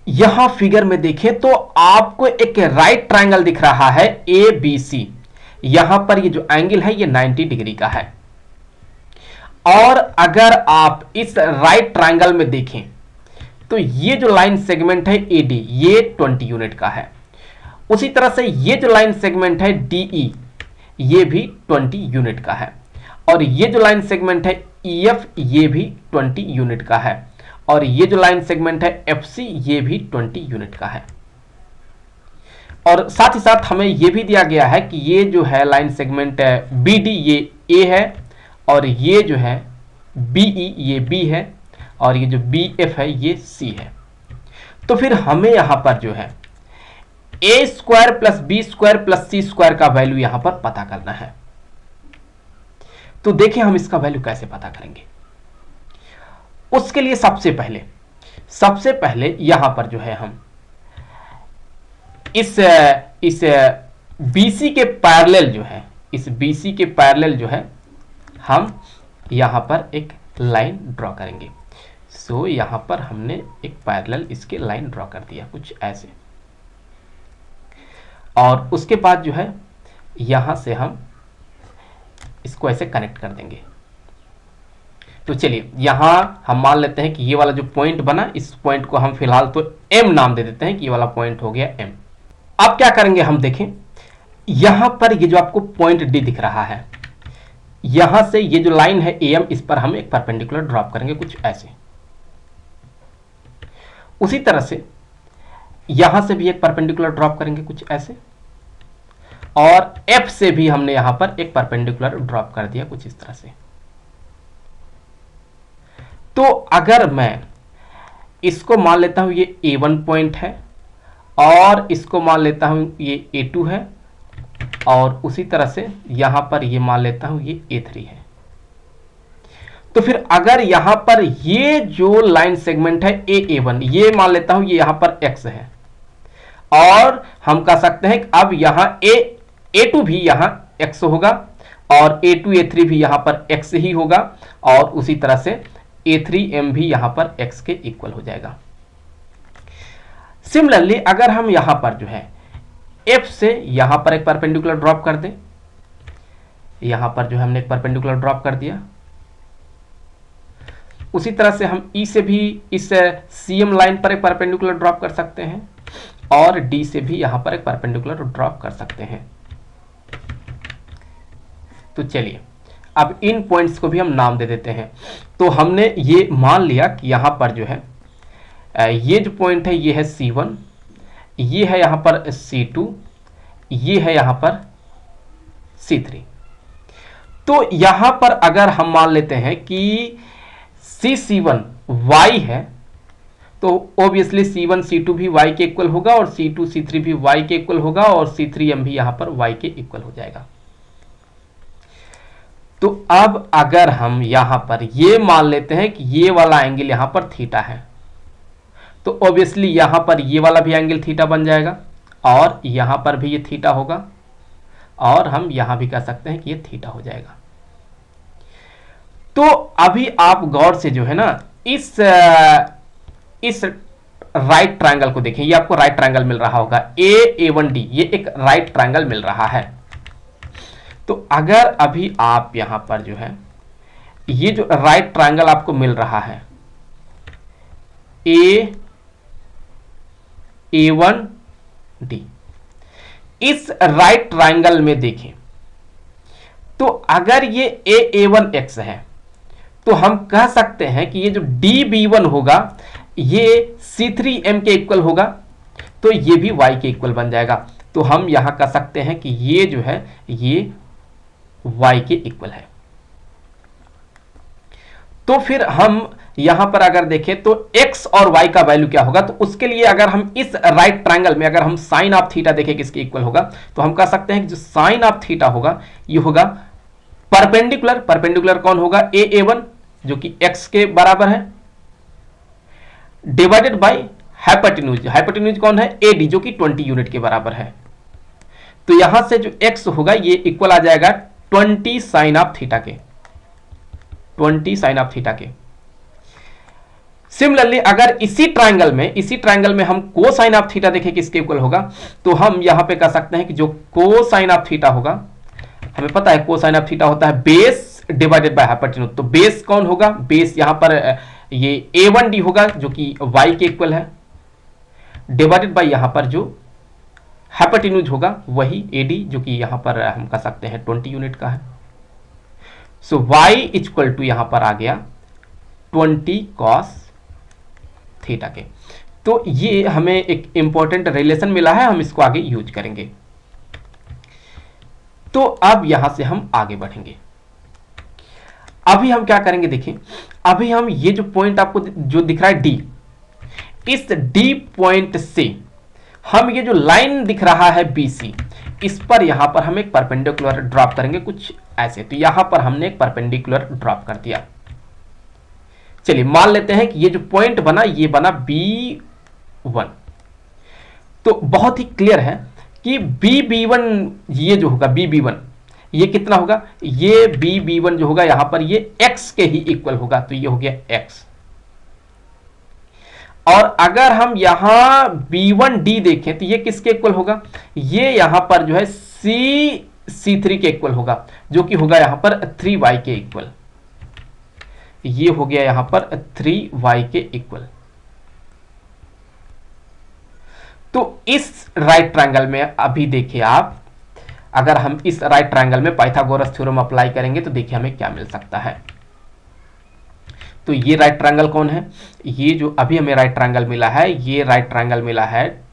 यहां फिगर में देखें तो आपको एक राइट ट्रायंगल दिख रहा है ए बी सी। यहां पर ये जो एंगल है ये 90 डिग्री का है। और अगर आप इस राइट ट्रायंगल में देखें तो ये जो लाइन सेगमेंट है ए डी ये 20 यूनिट का है। उसी तरह से ये जो लाइन सेगमेंट है डी ई ये भी 20 यूनिट का है। और ये जो लाइन सेगमेंट है ई एफ ये भी 20 यूनिट का है। और ये जो लाइन सेगमेंट है एफ सी ये भी 20 यूनिट का है। और साथ ही साथ हमें यह भी दिया गया है कि ये जो है लाइन सेगमेंट बी डी ये ए है, और ये जो है बी ई ये बी है, और ये जो बी एफ है ये सी है। तो फिर हमें यहां पर जो है A square plus B square plus C square का वैल्यू यहां पर पता करना है। तो देखिए हम इसका वैल्यू कैसे पता करेंगे। उसके लिए सबसे पहले यहां पर जो है हम इस BC के पैरेलल जो है, इस BC के पैरेलल जो है हम यहां पर एक लाइन ड्रॉ करेंगे। सो यहां पर हमने एक पैरेलल इसके लाइन ड्रॉ कर दिया कुछ ऐसे। और उसके बाद जो है यहां से हम इसको ऐसे कनेक्ट कर देंगे। तो चलिए यहां हम मान लेते हैं कि ये वाला जो पॉइंट बना, इस पॉइंट को हम फिलहाल तो M नाम दे देते हैं कि ये वाला पॉइंट हो गया M। अब क्या करेंगे हम देखें, यहां पर ये जो आपको पॉइंट D दिख रहा है, यहां से ये जो लाइन है AM इस पर हम एक परपेंडिकुलर ड्रॉप करेंगे कुछ ऐसे। उसी तरह से यहां से भी एक परपेंडिकुलर ड्रॉप करेंगे कुछ ऐसे। और F से भी हमने यहां पर एक परपेंडिकुलर ड्रॉप कर दिया कुछ इस तरह से। तो अगर मैं इसको मान लेता हूं ये A1 पॉइंट है, और इसको मान लेता हूं ये A2 है, और उसी तरह से यहां पर ये मान लेता हूं ये A3 है। तो फिर अगर यहां पर ये जो लाइन सेगमेंट है A1 ये मान लेता हूं ये यहां पर X है, और हम कह सकते हैं कि अब यहां A2 भी यहां X होगा, और A2 A3 भी यहां पर X ही होगा, और उसी तरह से A3M भी यहां पर X के इक्वल हो जाएगा। सिमिलरली अगर हम यहां पर जो है F से यहां पर एक परपेंडिकुलर ड्रॉप कर दें, यहां पर जो है हमने एक परपेंडिकुलर ड्रॉप कर दिया। उसी तरह से हम E से भी इस CM लाइन पर एक परपेंडिकुलर ड्रॉप कर सकते हैं, और D से भी यहां पर एक परपेंडिकुलर ड्रॉप कर सकते हैं। तो चलिए अब इन पॉइंट्स को भी हम नाम दे देते हैं। तो हमने ये मान लिया कि यहां पर जो है ये जो पॉइंट है ये है C1, ये है यहां पर C2, ये है यहां पर C3। तो यहां पर अगर हम मान लेते हैं कि C1 Y है, तो ऑब्वियसली C1 C2 भी Y के इक्वल होगा, और C2 C3 भी Y के इक्वल होगा, और C3M भी यहां पर Y के इक्वल हो जाएगा। तो अब अगर हम यहां पर ये मान लेते हैं कि ये वाला एंगल यहां पर थीटा है, तो ऑब्वियसली यहां पर ये वाला भी एंगल थीटा बन जाएगा, और यहां पर भी ये थीटा होगा, और हम यहां भी कह सकते हैं कि ये थीटा हो जाएगा। तो अभी आप गौर से जो है ना इस राइट ट्रायंगल को देखें। ये आपको राइट ट्रायंगल मिल रहा होगा A1D, ये एक राइट ट्रायंगल मिल रहा है। तो अगर अभी आप यहां पर जो है ये जो राइट ट्रायंगल आपको मिल रहा है A1D, इस राइट ट्रायंगल में देखें तो अगर ये A1X है, तो हम कह सकते हैं कि ये जो DB1 होगा ये C3M के इक्वल होगा, तो ये भी Y के इक्वल बन जाएगा। तो हम यहां कह सकते हैं कि ये जो है ये Y के इक्वल है। तो फिर हम यहां पर अगर देखें तो X और Y का वैल्यू क्या होगा, तो उसके लिए अगर हम इस राइट ट्रायंगल में अगर हम साइन ऑफ थीटा देखें किसके इक्वल होगा, तो हम कह सकते हैं कि जो साइन ऑफ थीटा होगा ये होगा परपेंडिकुलर। परपेंडिकुलर कौन होगा, A1 जो कि X के बराबर है, डिवाइडेड बाय हाइपोटेन्यूज। हाइपोटेन्यूज कौन है, AD जो कि 20 यूनिट के बराबर है। तो यहां से जो X होगा ये इक्वल आ जाएगा 20 साइन ऑफ थीटा के, 20 साइन ऑफ थीटा के। सिमिलरली अगर इसी ट्रायंगल में हम कोसाइन ऑफ थीटा देखें किसके इक्वल होगा, तो हम यहां पे कह सकते हैं कि जो कोसाइन ऑफ थीटा होगा, हमें पता है कोसाइन ऑफ थीटा होता है बेस डिवाइडेड बाय हाइपोटेन्यूज। तो बेस कौन होगा, बेस यहां पर ये a1d होगा जो कि y के इक्वल है, डिवाइडेड बाय यहां पर जो हाइपोटेन्यूज होगा वही AD जो कि यहां पर हम कह सकते हैं 20 यूनिट का है। सो y इक्वल टू यहां पर आ गया 20 cos थीटा के। तो ये हमें एक इंपॉर्टेंट रिलेशन मिला है, हम इसको आगे यूज करेंगे। तो अब यहां से हम आगे बढ़ेंगे। अभी हम क्या करेंगे, देखिए अभी हम ये जो पॉइंट आपको जो दिख रहा है D, इस D पॉइंट से हम ये जो लाइन दिख रहा है BC, इस पर यहां पर हम एक परपेंडिकुलर ड्रॉप करेंगे कुछ ऐसे। तो यहां पर हमने एक परपेंडिकुलर ड्रॉप कर दिया। चलिए मान लेते हैं कि ये जो पॉइंट बना ये बना B1। तो बहुत ही क्लियर है कि BB1 ये जो होगा BB1 ये कितना होगा, ये BB1 जो होगा यहां पर ये x के ही इक्वल होगा। तो ये हो गया x। और अगर हम यहां B1D देखें तो ये किसके इक्वल होगा, ये यहां पर जो है C3 के इक्वल होगा जो कि होगा यहां पर 3y के इक्वल। ये हो गया यहां पर 3y के इक्वल। तो इस राइट ट्रायंगल में अभी देखिए आप, अगर हम इस राइट ट्रायंगल में पाइथागोरस थ्योरम अप्लाई करेंगे तो देखिए हमें क्या मिल सकता है। तो ये राइट ट्रायंगल कौन है, ये जो अभी हमें राइट ट्रायंगल मिला है, ये राइट ट्रायंगल मिला है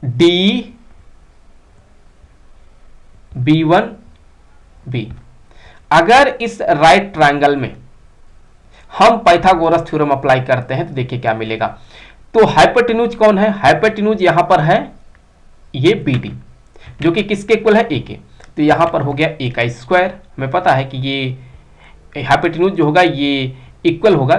DB1B। अगर इस राइट ट्रायंगल में हम पाइथागोरस थ्योरम अप्लाई करते हैं तो देखिए क्या मिलेगा। तो हाइपोटेन्यूज कौन है, हाइपोटेन्यूज यहां पर है ये BD जो कि किसके इक्वल है A के। तो यहां पर हो गया A का स्क्वायर। हमें पता है कि ये हाइपोटेन्यूज जो होगा ये इक्वल होगा,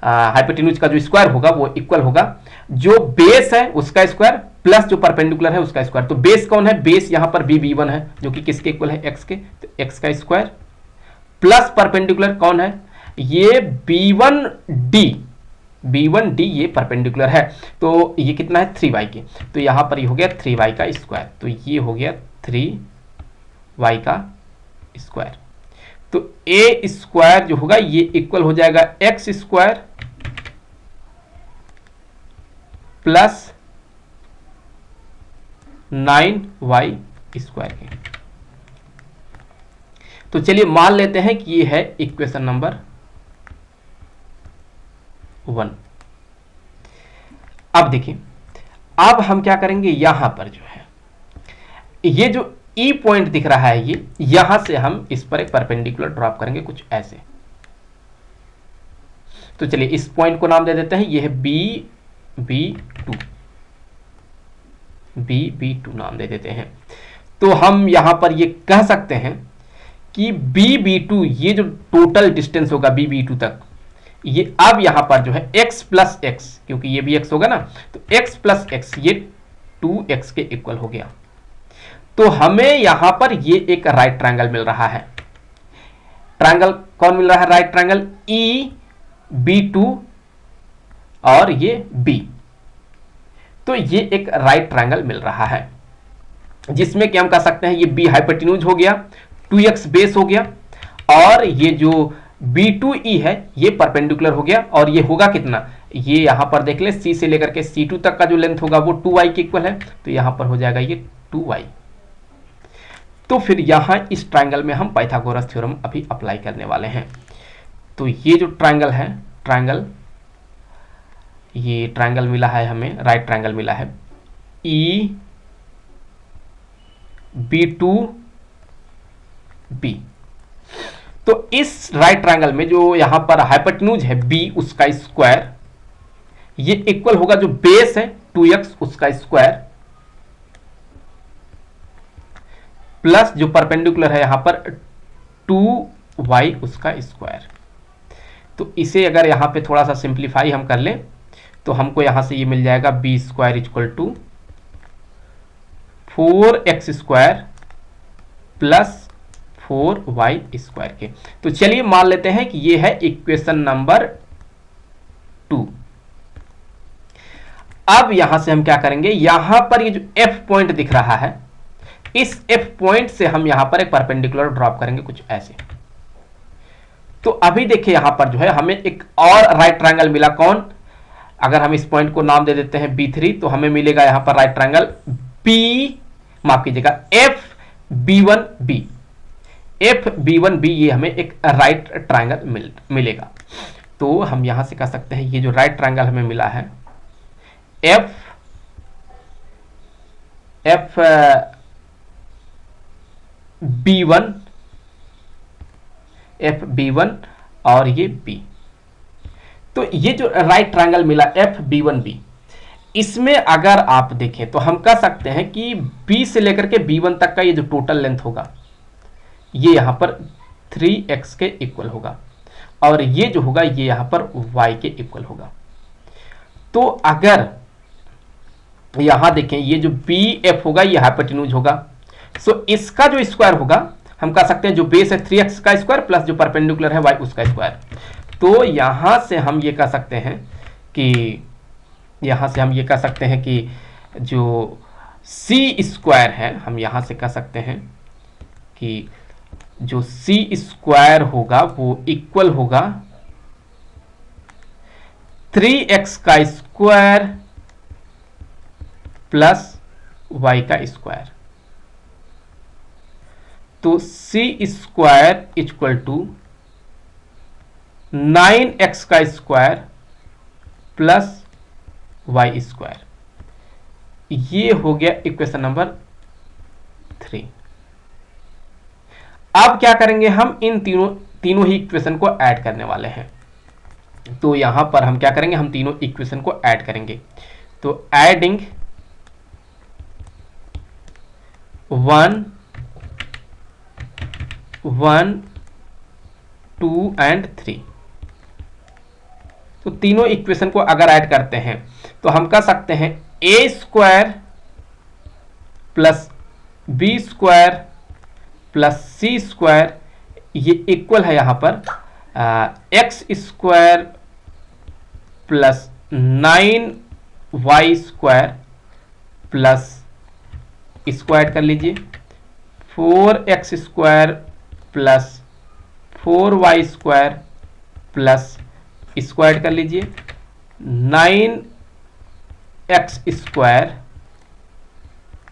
हाइपोटेन्यूज का जो स्क्वायर होगा वो इक्वल होगा जो बेस है उसका स्क्वायर प्लस जो परपेंडिकुलर है उसका स्क्वायर। तो बेस कौन है, बेस यहां पर BB1 है जो कि किसके इक्वल है x के। तो x का स्क्वायर प्लस परपेंडिकुलर कौन है, ये B1D ये परपेंडिकुलर है। तो ये कितना है 3y के। तो यहां पर ये हो गया 3y का स्क्वायर। तो ये हो गया 3y का स्क्वायर। तो a स्क्वायर जो होगा ये इक्वल हो जाएगा x square plus 9y square के। तो चलिए मान लेते हैं कि ये है इक्वेशन नंबर 1। अब देखिए अब हम क्या करेंगे, यहां पर जो है ये जो E पॉइंट दिख रहा है ये, यहां से हम इस पर एक परपेंडिकुलर ड्रॉप करेंगे कुछ ऐसे। तो चलिए इस पॉइंट को नाम दे देते हैं, ये है BB2 नाम दे देते हैं। तो हम यहां पर ये कह सकते हैं कि BB2 ये जो टोटल डिस्टेंस होगा BB2 तक, ये अब यहां पर जो है x प्लस x, क्योंकि ये भी x होगा ना, तो x प्लस x ये 2x के इक्वल हो गया। तो हमें यहां पर ये एक राइट ट्रायंगल मिल रहा है। ट्रायंगल कौन मिल रहा है, राइट ट्रायंगल EB2 और ये B। तो ये एक राइट ट्रायंगल मिल रहा है जिसमें कि हम कह सकते हैं ये B हाइपोटेन्यूज हो गया, 2x बेस हो गया, और ये जो B2E है ये परपेंडिकुलर हो गया। और ये होगा कितना, ये यहां पर देख ले C से लेकर के C2 तक का जो लेंथ होगा वो 2y के इक्वल है। तो यहां पर हो जाएगा ये 2y। तो फिर यहां इस ट्रायंगल में हम पाइथागोरस थ्योरम अभी अप्लाई करने वाले हैं। तो ये जो ट्रायंगल है, ये ट्रायंगल मिला है हमें, राइट ट्रायंगल मिला है EB2B। तो इस राइट ट्रायंगल में जो यहां पर हाइपोटेन्यूज है B उसका स्क्वायर, ये इक्वल होगा जो बेस है 2x उसका स्क्वायर प्लस जो परपेंडिकुलर है यहां पर 2y उसका स्क्वायर। तो इसे अगर यहां पे थोड़ा सा सिंप्लीफाई हम कर लें तो हमको यहां से ये मिल जाएगा b square equal to 4x square plus 4y square के। तो चलिए मान लेते हैं कि ये है इक्वेशन नंबर 2। अब यहां से हम क्या करेंगे, यहां पर ये जो F पॉइंट दिख रहा है, इस F पॉइंट से हम यहां पर एक परपेंडिकुलर ड्रॉप करेंगे कुछ ऐसे। तो अभी देखिए यहां पर जो है हमें एक और राइट ट्रायंगल मिला। कौन? अगर हम इस पॉइंट को नाम दे देते हैं B3 तो हमें मिलेगा यहां पर राइट ट्रायंगल माफ कीजिएगा FB1B। FB1B ये हमें एक राइट ट्रायंगल मिलेगा। तो हम यहां से कह सकते हैं ये जो राइट ट्रायंगल हमें मिला है FB1 और ये B। तो ये जो राइट ट्रायंगल मिला FB1B, इसमें अगर आप देखें तो हम कह सकते हैं कि B से लेकर के B1 तक का ये जो टोटल लेंथ होगा ये यहां पर 3x के इक्वल होगा, और ये जो होगा ये यहां पर y के इक्वल होगा। तो अगर यहां देखें ये जो BF होगा ये हाइपोटेन्यूज होगा, सो इसका जो स्क्वायर होगा हम कह सकते हैं जो बेस है 3x का स्क्वायर प्लस जो परपेंडिकुलर है y उसका स्क्वायर। तो यहां से हम ये कह सकते हैं कि जो c स्क्वायर है, हम यहां से कह सकते हैं कि जो c स्क्वायर होगा वो इक्वल होगा 3x का स्क्वायर प्लस y का स्क्वायर। तो c square equal to 9x का स्क्वायर प्लस y स्क्वायर। ये हो गया इक्वेशन नंबर 3। अब क्या करेंगे, हम इन तीनों ही इक्वेशन को ऐड करने वाले हैं। तो यहां पर हम क्या करेंगे, हम तीनों इक्वेशन को ऐड करेंगे। तो एडिंग 1, 2 एंड 3। तो तीनों इक्वेशन को अगर ऐड करते हैं तो हम कह सकते हैं a square plus b square plus c square ये इक्वल है यहां पर x square plus 9y square plus इसको ऐड कर लीजिए 4x square plus 4y square plus इसको ऐड कर लीजिए 9x square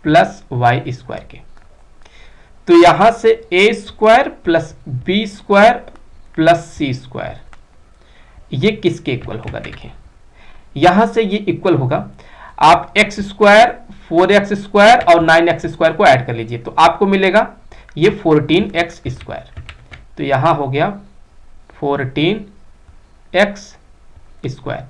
plus y square के। तो यहां से a square plus b square plus c square ये किसके इक्वल होगा, देखिए यहां से ये इक्वल होगा, आप x स्क्वायर 4x स्क्वायर और 9x स्क्वायर को ऐड कर लीजिए तो आपको मिलेगा ये 14x स्क्वायर। तो यहां हो गया 14x स्क्वायर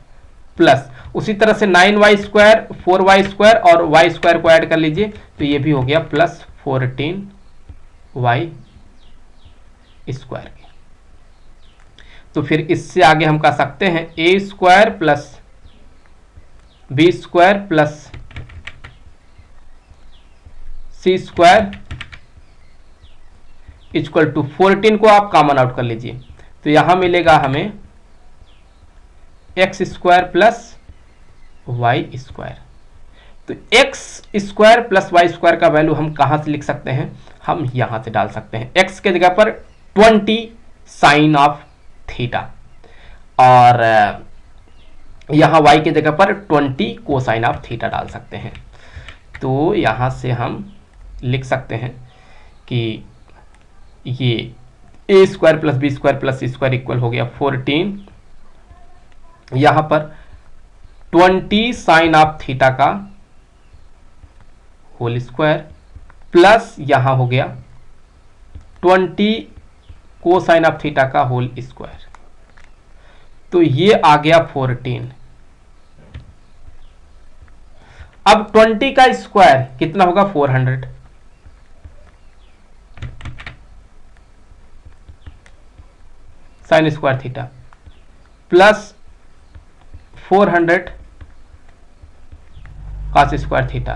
प्लस उसी तरह से 9y स्क्वायर 4y स्क्वायर और y स्क्वायर को ऐड कर लीजिए तो ये भी हो गया प्लस 14y स्क्वायर के। तो फिर इससे आगे हम कह सकते हैं a square plus b square plus c square equal to 14 को आप कॉमन आउट कर लीजिए तो यहां मिलेगा हमें x square plus y square. तो x square plus y square का वैल्यू हम कहां से लिख सकते हैं, हम यहां से डाल सकते हैं x के जगह पर 20 साइन ऑफ थीटा और यहां y के जगह पर 20 कोसाइन ऑफ थीटा डाल सकते हैं। तो यहां से हम लिख सकते हैं कि ये a square plus b square plus c square equal हो गया 14, यहां पर 20 साइन ऑफ थीटा का होल स्क्वायर प्लस यहां हो गया 20 कोसाइन ऑफ थीटा का होल स्क्वायर। तो ये आ गया 14। अब 20 का स्क्वायर कितना होगा 400, sine square theta plus 400 cos square theta.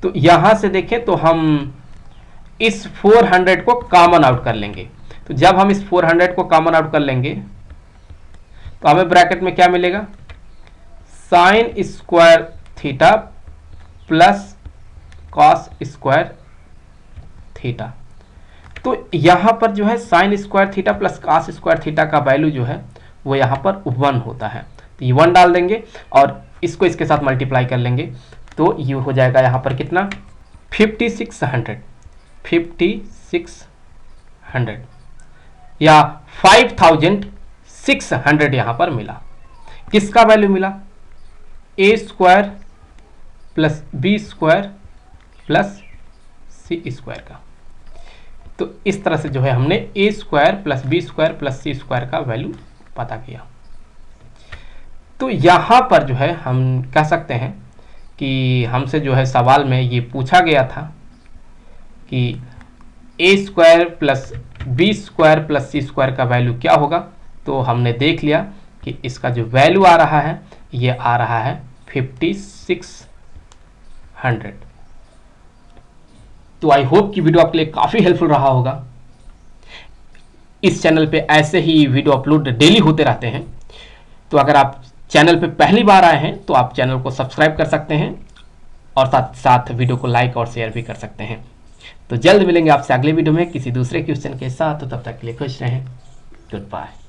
तो यहां से देखें तो हम इस 400 को कॉमन आउट कर लेंगे। तो जब हम इस 400 को कॉमन आउट कर लेंगे तो हमें ब्रैकेट में क्या मिलेगा, sine square theta plus cos square theta. तो यहां पर जो है sine square theta plus cos square theta का वैल्यू जो है वो यहां पर 1 होता है। तो ये 1 डाल देंगे और इसको इसके साथ मल्टीप्लाई कर लेंगे, तो ये हो जाएगा यहां पर कितना, 5600 या 5600 यहां पर मिला। किसका वैल्यू मिला, A square plus B square plus C square का। तो इस तरह से जो है हमने A square plus B square plus C square का वैल्यू पता किया। तो यहां पर जो है हम कह सकते हैं कि हमसे जो है सवाल में ये पूछा गया था कि A square plus B square plus C square का वैल्यू क्या होगा। तो हमने देख लिया कि इसका जो वैल्यू आ रहा है ये आ रहा है 5600। तो आई होप कि वीडियो आपके लिए काफ़ी हेल्पफुल रहा होगा। इस चैनल पे ऐसे ही वीडियो अपलोड डेली होते रहते हैं। तो अगर आप चैनल पे पहली बार आए हैं तो आप चैनल को सब्सक्राइब कर सकते हैं और साथ साथ वीडियो को लाइक और शेयर भी कर सकते हैं। तो जल्द मिलेंगे आपसे अगले वीडियो में किसी दूसरे क्वेश्चन के साथ। तो तब तक के लिए खुश रहें। Good bye.